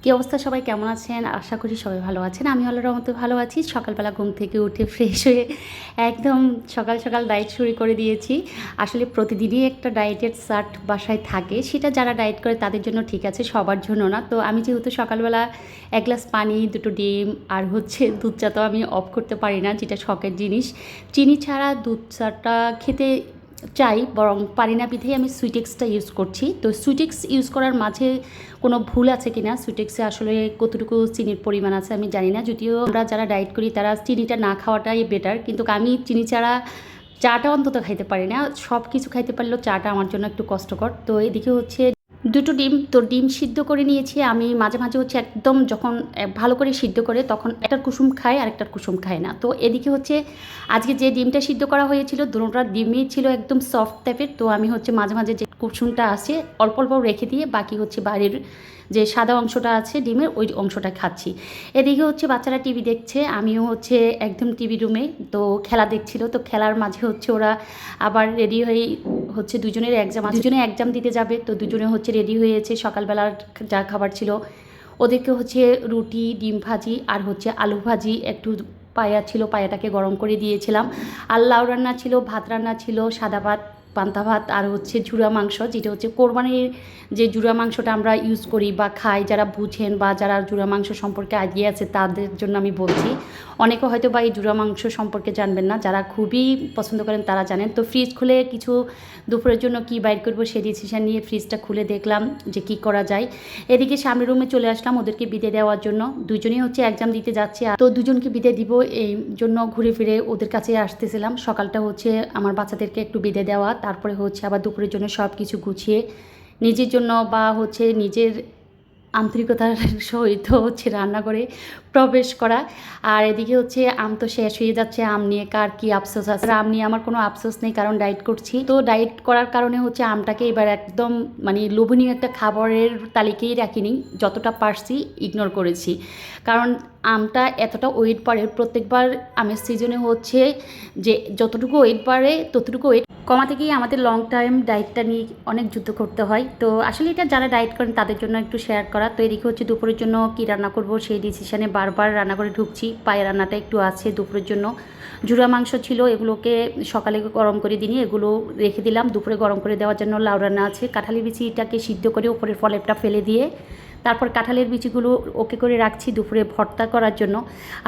কি অবস্থা, সবাই কেমন আছেন? আশা করি সবাই ভালো আছেন। আমি আল্লাহর রহমতে ভালো আছি। সকালবেলা ঘুম থেকে উঠে ফ্রেশ হয়ে একদম সকাল সকাল ডায়েট শুরু করে দিয়েছি। আসলে প্রতিদিনই একটা ডায়েটের চার্ট বাসায় থাকে। সেটা যারা ডায়েট করে তাদের জন্য ঠিক আছে, সবার জন্য না। তো আমি যেহেতু সকালবেলা ১ গ্লাস পানি, ২টো ডিম আর দুধ চা তো আমি অফ করতে পারি না, যেটা শখের জিনিস। চিনি ছাড়া দুধ চাটা খেতে চাই, বরং পারি না বিধায় আমি সুইটেক্সটা ইউজ করছি। তো সুইটেক্স ইউজ করার মাঝে কোনো ভুল আছে কি না, সুইটেক্সে আসলে কতটুকু চিনির পরিমাণ আছে আমি জানি না। যদিও আমরা যারা ডায়েট করি তারা চিনিটা না খাওয়াটাই বেটার, কিন্তু আমি চিনি ছাড়া চাটা অন্তত খাইতে পারি না। সব কিছু খাইতে পারলেও চাটা আমার জন্য একটু কষ্টকর। তো এদিকে হচ্ছে ২টো ডিম, তো ডিম সিদ্ধ করে নিয়েছি আমি। মাঝে মাঝে হচ্ছে একদম যখন ভালো করে সিদ্ধ করে তখন একটার কুসুম খায় আর একটার কুসুম খায় না। তো এদিকে হচ্ছে আজকে যে ডিমটা সিদ্ধ করা হয়েছিল, দুটোটা ডিমই ছিল একদম সফট টাইপের। তো আমি হচ্ছে মাঝে মাঝে যে কুসুমটা আছে অল্প অল্প রেখে দিয়ে বাকি হচ্ছে বাইরের যে সাদা অংশটা আছে ডিমের, ওই অংশটা খাচ্ছি। এদিকে হচ্ছে বাচ্চারা টিভি দেখছে, আমিও হচ্ছে একদম টিভি রুমে তো খেলা দেখছিল। তো খেলার মাঝে হচ্ছে ওরা আবার রেডি হয়ে হচ্ছে দুজনের এক্সাম দিতে যাবে। তো দুজনে হচ্ছে রেডি হয়েছে। সকালবেলার যা খাবার ছিল ওদেরকে হচ্ছে রুটি, ডিম ভাজি আর হচ্ছে আলু ভাজি, একটু পায়া ছিল, পায়াটাকে গরম করে দিয়েছিলাম। আর লাউ রান্না ছিল, ভাত রান্না ছিল, সাদা ভাত, পান্তা ভাত আর হচ্ছে ঝুরা মাংস, যেটা হচ্ছে কোরবানির যে জুরা মাংসটা আমরা ইউজ করি বা খাই, যারা বুঝেন বা যারা জুরা মাংস সম্পর্কে আইডিয়া আছে তাদের জন্য আমি বলছি। অনেকে হয়তো বা এই জুরা মাংস সম্পর্কে জানবেন না, যারা খুবই পছন্দ করেন তারা জানেন। তো ফ্রিজ খুলে কিছু দুপুরের জন্য কি বাইর করবো সেই ডিসিশন নিয়ে ফ্রিজটা খুলে দেখলাম যে কি করা যায়। এদিকে সামনের রুমে চলে আসলাম ওদেরকে বিদায় দেওয়ার জন্য। দুজনেই হচ্ছে এক্সাম দিতে যাচ্ছে, তো দুজনকে বিদায় দিব এই জন্য ঘুরে ফিরে ওদের কাছে আসতেছিলাম। সকালটা হচ্ছে আমার বাচ্চাদেরকে একটু বিদায় দেওয়া, তারপরে হচ্ছে আবার দুপুরের জন্য সব কিছু গুছিয়ে নিজের জন্য বা হচ্ছে নিজের আন্তরিকতার সহিত হচ্ছে রান্নাঘরে প্রবেশ করা। আর এদিকে হচ্ছে আম তো শেষ হয়ে যাচ্ছে, আম নিয়ে কার কি আফসোস আছে। আম নিয়ে আমার কোনো আফসোস নেই, কারণ ডায়েট করছি। তো ডায়েট করার কারণে হচ্ছে আমটাকে এবার একদম মানে লোভনীয় একটা খাবারের তালিকায় রাখিনি, যতটা পারছি ইগনোর করেছি। কারণ আমটা এতটা ওয়েট বাড়ে প্রত্যেকবার আমের সিজনে হচ্ছে, যে যতটুকু ওয়েট বাড়ে ততটুকু ওয়েট কমাতে গিয়ে আমাদের লং টাইম ডায়েটটা নিয়ে অনেক যুদ্ধ করতে হয়। তো আসলে এটা যারা ডায়েট করেন তাদের জন্য একটু শেয়ার করা। তো এদিকে হচ্ছে দুপুরের জন্য কী রান্না করব সেই ডিসিশানে বারবার রান্না করে ঢুকছি। পায়ে রান্নাটা একটু আছে দুপুরের জন্য, ঝুরা মাংস ছিল, এগুলোকে সকালে গরম করে দিই, এগুলো রেখে দিলাম। দুপুরে গরম করে দেওয়ার জন্য লাউ রান্না আছে। কাঁঠালি বিচিটাকে সিদ্ধ করে উপরের ফলেরটা ফেলে দিয়ে তারপর কাঁঠালের বিচিগুলো ওকে করে রাখছি দুপুরে ভর্তা করার জন্য।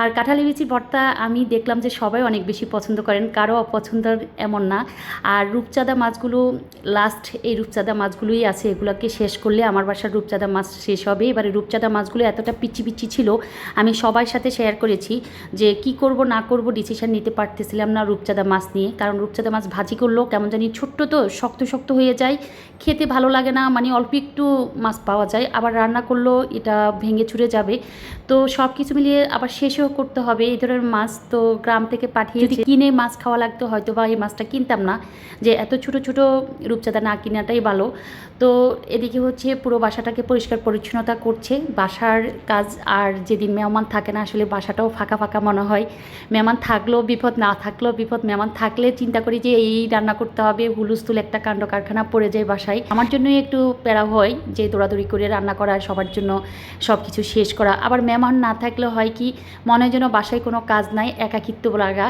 আর কাঁঠালের বিচি ভর্তা আমি দেখলাম যে সবাই অনেক বেশি পছন্দ করেন, কারো অপছন্দের এমন না। আর রূপচাঁদা মাছগুলো লাস্ট, এই রূপচাঁদা মাছগুলোই আছে, এগুলোকে শেষ করলে আমার বাসার রূপচাঁদা মাছ শেষ হবে। এবারে রূপচাঁদা মাছগুলো এতটা পিচি পিচি ছিল, আমি সবার সাথে শেয়ার করেছি যে কি করব না করব ডিসিশন নিতে পারতেছিলাম না রূপচাঁদা মাছ নিয়ে। কারণ রূপচাঁদা মাছ ভাজি করলেও কেমন জানি ছোট্ট তো শক্ত শক্ত হয়ে যায়, খেতে ভালো লাগে না। মানে অল্প একটু মাছ পাওয়া যায়, আবার রান্না করলেও এটা ভেঙে চুরে যাবে। তো সব কিছু মিলিয়ে আবার শেষও করতে হবে এই ধরনের মাছ। তো গ্রাম থেকে পাঠিয়ে যদি কিনে মাছ খাওয়া লাগতো হয়তো বা এই মাছটা কিনতাম না, যে এত ছোট ছোট রূপচাঁদা না কেনাটাই ভালো। তো এদিকে হচ্ছে পুরো বাসাটাকে পরিষ্কার পরিচ্ছন্নতা করছে, বাসার কাজ। আর যেদিন মেহমান থাকে না আসলে বাসাটাও ফাঁকা ফাঁকা মনে হয়। মেহমান থাকলেও বিপদ, না থাকলেও বিপদ। মেহমান থাকলে চিন্তা করি যে এই রান্না করতে হবে, হুলুস্থুল একটা কাণ্ড কারখানা পড়ে যায় বাসায়। আমার জন্যই একটু প্যারা হয় যে দৌড়াদৌড়ি করে রান্না করা, সবার জন্য সব কিছু শেষ করা। আবার মেহমান না থাকলে হয় কি, মনে হয় যেন বাসায় কোনো কাজ নাই, একাকিত্ব লাগা।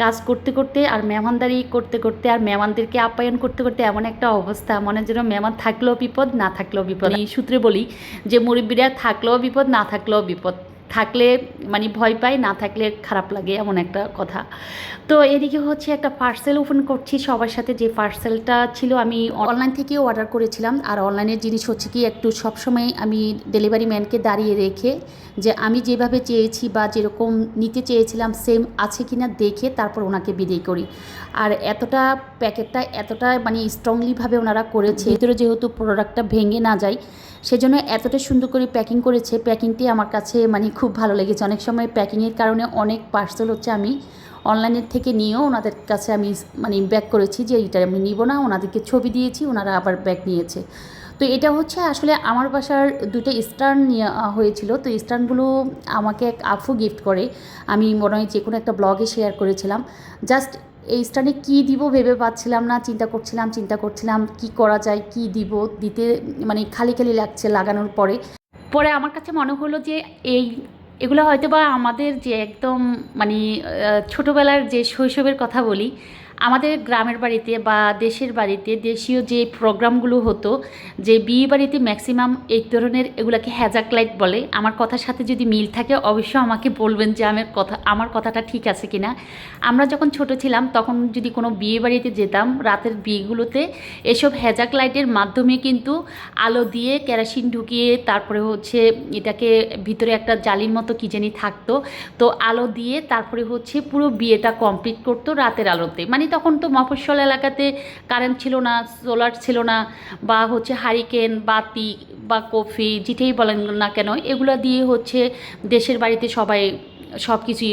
কাজ করতে করতে আর মেহমানদারি করতে করতে আর মেহমানদেরকে আপ্যায়ন করতে করতে এমন একটা অবস্থা, মনে যেন মেহমান থাকলেও বিপদ, না থাকলেও বিপদ। এই সূত্রে বলি যে মুরব্বীরা থাকলেও বিপদ, না থাকলেও বিপদ। থাকলে মানে ভয় পায়, না থাকলে খারাপ লাগে, এমন একটা কথা। তো এদিকে হচ্ছে একটা পার্সেল ওপেন করছি সবার সাথে। যে পার্সেলটা ছিল আমি অনলাইন থেকেও অর্ডার করেছিলাম। আর অনলাইনের জিনিস হচ্ছে কি একটু সবসময় আমি ডেলিভারি ম্যানকে দাঁড়িয়ে রেখে যে আমি যেভাবে চেয়েছি বা যেরকম নিতে চেয়েছিলাম সেম আছে কি না দেখে তারপর ওনাকে বিদায় করি। আর এতটা প্যাকেটটা এতটা মানে স্ট্রংলিভাবে ওনারা করেছে, ভিতরে যেহেতু প্রোডাক্টটা ভেঙে না যায় সেজন্য এতটা সুন্দর করে প্যাকিং করেছে। প্যাকিংটি আমার কাছে মানে খুব ভালো লেগেছে। অনেক সময় প্যাকিংয়ের কারণে অনেক পার্সেল হচ্ছে আমি অনলাইনের থেকে নিয়েও ওনাদের কাছে আমি মানে ব্যাক করেছি যে এইটা আমি নিব না, ওনাদেরকে ছবি দিয়েছি, ওনারা আবার ব্যাক নিয়েছে। তো এটা হচ্ছে আসলে আমার বাসার দুটো স্টার্ন নিয়ে হয়েছিল। তো স্টার্নগুলো আমাকে এক আফু গিফট করে, আমি মনে হয় যে কোনো একটা ব্লগে শেয়ার করেছিলাম। জাস্ট এই স্টার্নে কী দিব ভেবে পাচ্ছিলাম না, চিন্তা করছিলাম কি করা যায়, কি দিব, দিতে মানে খালি খালি লাগছে লাগানোর পরে। পরে আমার কাছে মনে হলো যে এই এগুলো হয়তো বা আমাদের যে একদম মানে ছোটোবেলার যে শৈশবের কথা বলি, আমাদের গ্রামের বাড়িতে বা দেশের বাড়িতে দেশীয় যে প্রোগ্রামগুলো হতো, যে বিয়ে বাড়িতে ম্যাক্সিমাম এই ধরনের এগুলাকে হ্যাজাক লাইট বলে। আমার কথার সাথে যদি মিল থাকে অবশ্যই আমাকে বলবেন যে আমার কথাটা ঠিক আছে কিনা। আমরা যখন ছোট ছিলাম তখন যদি কোনো বিয়ে বাড়িতে যেতাম, রাতের বিয়েগুলোতে এসব হ্যাজাক লাইটের মাধ্যমে কিন্তু আলো দিয়ে কেরোসিন ঢুকিয়ে তারপরে হচ্ছে এটাকে ভিতরে একটা জালির মতো কী জানি থাকতো, তো আলো দিয়ে তারপরে হচ্ছে পুরো বিয়েটা কমপ্লিট করতো রাতের আলোতে। মানে তখন তো মফস্বল এলাকাতে কারেন্ট ছিল না, সোলার ছিল না, বা হচ্ছে হারিকেন বাতি বা কফি যেটাই বলেন না কেন, এগুলো দিয়ে হচ্ছে দেশের বাড়িতে সবাই সব কিছুই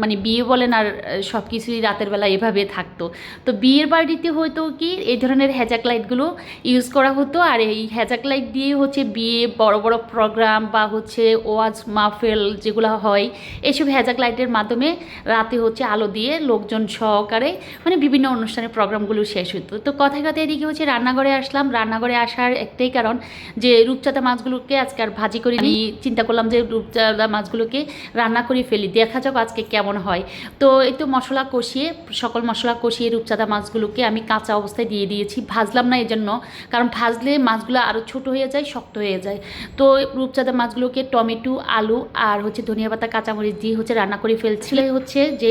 মানে বিয়ে বলেন আর সব কিছুই রাতের বেলা এভাবে থাকতো। তো বিয়ের বাড়িতে হয়তো কি এই ধরনের হ্যাজাক লাইটগুলো ইউজ করা হতো, আর এই হ্যাজাক লাইট দিয়ে হচ্ছে বিয়ে বড় বড় প্রোগ্রাম বা হচ্ছে ওয়াজ মাহফিল যেগুলো হয়, এইসব হ্যাজাক লাইটের মাধ্যমে রাতে হচ্ছে আলো দিয়ে লোকজন সহকারে মানে বিভিন্ন অনুষ্ঠানের প্রোগ্রামগুলো শেষ হতো। তো কথায় কথায় এদিকে হচ্ছে রান্নাঘরে আসলাম। রান্নাঘরে আসার একটাই কারণ যে রূপচাঁদা মাছগুলোকে আজকে আর ভাজি করে নিই, চিন্তা করলাম যে রূপচাঁদা মাছগুলোকে রান্না করে ফেলি, দেখা যাক আজকে কেমন হয়। তো একটু মশলা কষিয়ে সকল মশলা কষিয়ে রূপচাঁদা মাছগুলোকে আমি কাঁচা অবস্থায় দিয়ে দিয়েছি, ভাজলাম না এই জন্য, কারণ ভাজলে মাছগুলো আরও ছোট হয়ে যায়, শক্ত হয়ে যায়। তো রূপচাঁদা মাছগুলোকে টমেটো আলু আর হচ্ছে ধনিয়া পাতা কাঁচামরিচ দিয়ে হচ্ছে রান্না করে ফেলছিল। হচ্ছে যে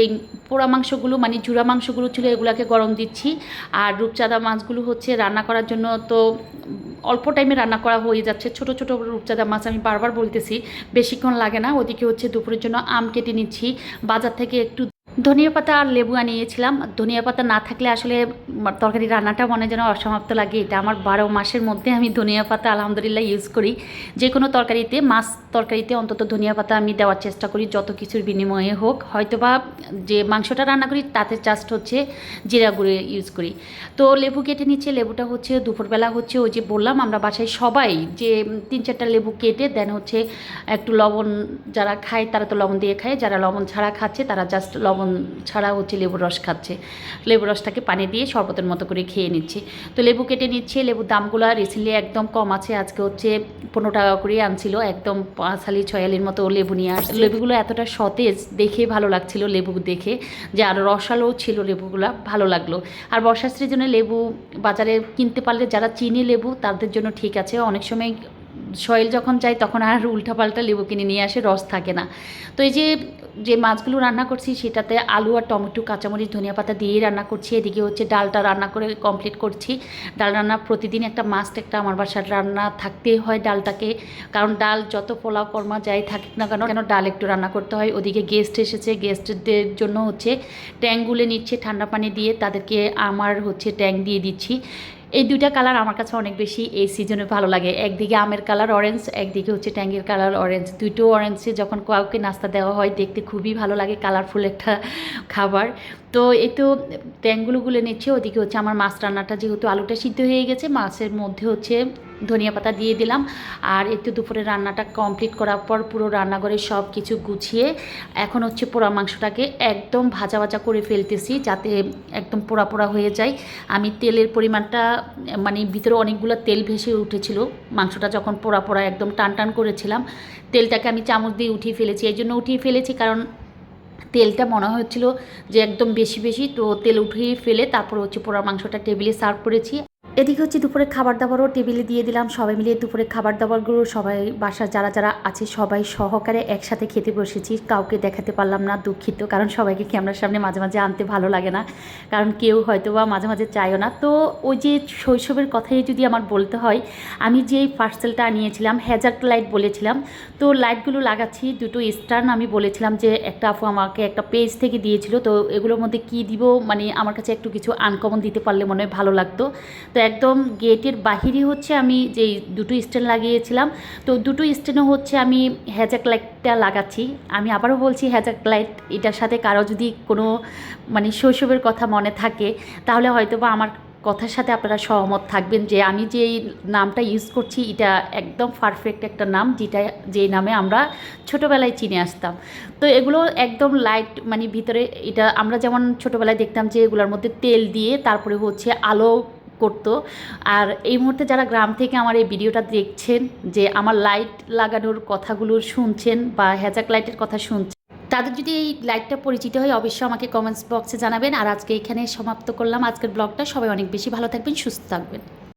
পোড়া মাংসগুলো মানে জুড়া মাংসগুলো ছিল এগুলোকে গরম দিচ্ছি, আর রূপচাঁদা মাছগুলো হচ্ছে রান্না করার জন্য তো অল্প টাইমে রান্না করা হয়ে যাচ্ছে। ছোট ছোট রূপচাঁদা মাছ, আমি বারবার বলতেছি বেশিক্ষণ লাগে না। ওদিকে হচ্ছে দুপুরের জন্য আম কেটে নিচ্ছি, বাজার থেকে একটু ধনিয়া পাতা আর লেবু আনিয়েছিলাম। ধনিয়া পাতা না থাকলে আসলে তরকারি রান্নাটা মনে যেন অসমাপ্ত লাগে। এটা আমার 12 মাসের মধ্যে আমি ধনিয়া পাতা আলহামদুলিল্লাহ ইউজ করি। যে কোনো তরকারিতে, মাছ তরকারিতে অন্তত ধনিয়া পাতা আমি দেওয়ার চেষ্টা করি, যত কিছুর বিনিময়ে হোক। হয়তোবা যে মাংসটা রান্না করি তাতে জাস্ট হচ্ছে জিরা গুঁড়ো ইউজ করি। তো লেবু কেটে নিচ্ছে, লেবুটা হচ্ছে দুপুরবেলা হচ্ছে ওই যে বললাম আমরা বাসায় সবাই যে 3-4টা লেবু কেটে দেন হচ্ছে একটু লবণ, যারা খায় তারা তো লবণ দিয়ে খায়, যারা লবণ ছাড়া খাচ্ছে তারা জাস্ট লবণ ছাড়া হচ্ছে লেবুর রস খাচ্ছে। লেবুর রসটাকে পানি দিয়ে শরবতের মতো করে খেয়ে নিচ্ছে। তো লেবু কেটে নিচ্ছে। লেবুর দামগুলো রিসেন্টলি একদম কম আছে, আজকে হচ্ছে 15 টাকা করে আনছিল, একদম 5 আলি 6 আলির মতো লেবু নিয়ে আসছে। লেবুগুলো এতটা সতেজ দেখে ভালো লাগছিল, লেবু দেখে যে আরও রসালো ছিল লেবুগুলো, ভালো লাগলো। আর বর্ষার সিজনে লেবু বাজারে কিনতে পারলে যারা চিনি লেবু তাদের জন্য ঠিক আছে। অনেক সময় সয়েল যখন যায় তখন আর উল্টাপাল্টা লেবু কিনে নিয়ে আসে, রস থাকে না। তো এই যে মাছগুলো রান্না করছি সেটাতে আলু আর টমেটো কাঁচামরিচ ধনিয়া পাতা দিয়েই রান্না করছি। এদিকে হচ্ছে ডালটা রান্না করে কমপ্লিট করছি। ডাল রান্না প্রতিদিন একটা মাস্ট, একটা আমার বাসার রান্না থাকতেই হয় ডালটাকে, কারণ ডাল যত পোলাও কর্মা যাই থাকুক না কেন ডাল একটু রান্না করতে হয়। ওদিকে গেস্ট এসেছে, গেস্টদের জন্য হচ্ছে ট্যাং গুলে নিচ্ছে ঠান্ডা পানি দিয়ে, তাদেরকে আমার হচ্ছে ট্যাং দিয়ে দিচ্ছি। এই দুইটা কালার আমার কাছে অনেক বেশি এই সিজনে ভালো লাগে। একদিকে আমের কালার অরেঞ্জ, একদিকে হচ্ছে ট্যাঙ্গের কালার অরেঞ্জ। দুটো অরেঞ্জে যখন কাউকে নাস্তা দেওয়া হয় দেখতে খুবই ভালো লাগে, কালারফুল একটা খাবার। তো এই তো ট্যাঙ্গুলো গুলে নিচ্ছে। ওদিকে হচ্ছে আমার মাছ রান্নাটা, যেহেতু আলুটা সিদ্ধ হয়ে গেছে, মাছের মধ্যে হচ্ছে ধনিয়া পাতা দিয়ে দিলাম। আর একটু দুপুরে রান্নাটা কমপ্লিট করার পর পুরো রান্নাঘরে সব কিছু গুছিয়ে এখন হচ্ছে পোড়া মাংসটাকে একদম ভাজা ভাজা করে ফেলতেছি, যাতে একদম পোড়া পোড়া হয়ে যায়। আমি তেলের পরিমাণটা মানে ভিতরে অনেকগুলো তেল ভেসে উঠেছিল, মাংসটা যখন পোড়া পোড়া একদম টান টান করেছিলাম, তেলটাকে আমি চামচ দিয়ে উঠিয়ে ফেলেছি। এই জন্য উঠিয়ে ফেলেছি কারণ তেলটা মনে হচ্ছিল যে একদম বেশি বেশি, তো তেল উঠিয়ে ফেলে তারপর হচ্ছে পোড়া মাংসটা টেবিলে সার্ভ করেছি। এদিকে হচ্ছে দুপুরে খাবার দাবারও টেবিলে দিয়ে দিলাম। সবাই মিলে দুপুরে খাবার দাবারগুলো সবাই বাসার যারা যারা আছে সবাই সহকারে একসাথে খেতে বসেছি। কাউকে দেখাতে পারলাম না, দুঃখিত, কারণ সবাইকে ক্যামেরার সামনে মাঝে মাঝে আনতে ভালো লাগে না, কারণ কেউ হয়তো বা মাঝে মাঝে চায়ও না। তো ওই যে শৈশবের কথাই যদি আমার বলতে হয়, আমি যে পার্সেলটা আনিয়েছিলাম হ্যাজাক লাইট বলেছিলাম, তো লাইটগুলো লাগাচ্ছি দুটো স্টার্ন। আমি বলেছিলাম যে একটা আপু আমাকে একটা পেজ থেকে দিয়েছিল, তো এগুলোর মধ্যে কি দিব, মানে আমার কাছে একটু কিছু আনকমন দিতে পারলে মনে হয় ভালো লাগতো। তো একদম গেটের বাহিরে হচ্ছে আমি যেই দুটো স্ট্যান্ড লাগিয়েছিলাম, তো দুটো স্ট্যান্ডে হচ্ছে আমি হ্যাজাক লাইটটা লাগাচ্ছি। আমি আবারও বলছি হ্যাজাক লাইট, এটার সাথে কারো যদি কোনো মানে শৈশবের কথা মনে থাকে তাহলে হয়তো বা আমার কথার সাথে আপনারা সহমত থাকবেন যে আমি যে নামটা ইউজ করছি এটা একদম পারফেক্ট একটা নাম, যে নামে আমরা ছোটোবেলায় চিনে আসতাম। তো এগুলো একদম লাইট মানে ভিতরে, এটা আমরা যেমন ছোটোবেলায় দেখতাম যে এগুলোর মধ্যে তেল দিয়ে তারপরে হচ্ছে আলো করতো। আর এই মুহূর্তে যারা গ্রাম থেকে আমার এই ভিডিওটা দেখছেন, যে আমার লাইট লাগানোর কথাগুলো শুনছেন বা হ্যাজাক লাইটের কথা শুনছেন, তাদের যদি এই লাইটটা পরিচিত হয় অবশ্যই আমাকে কমেন্টস বক্সে জানাবেন। আর আজকে এখানে সমাপ্ত করলাম আজকের ব্লগটা। সবাই অনেক বেশি ভালো থাকবেন, সুস্থ থাকবেন।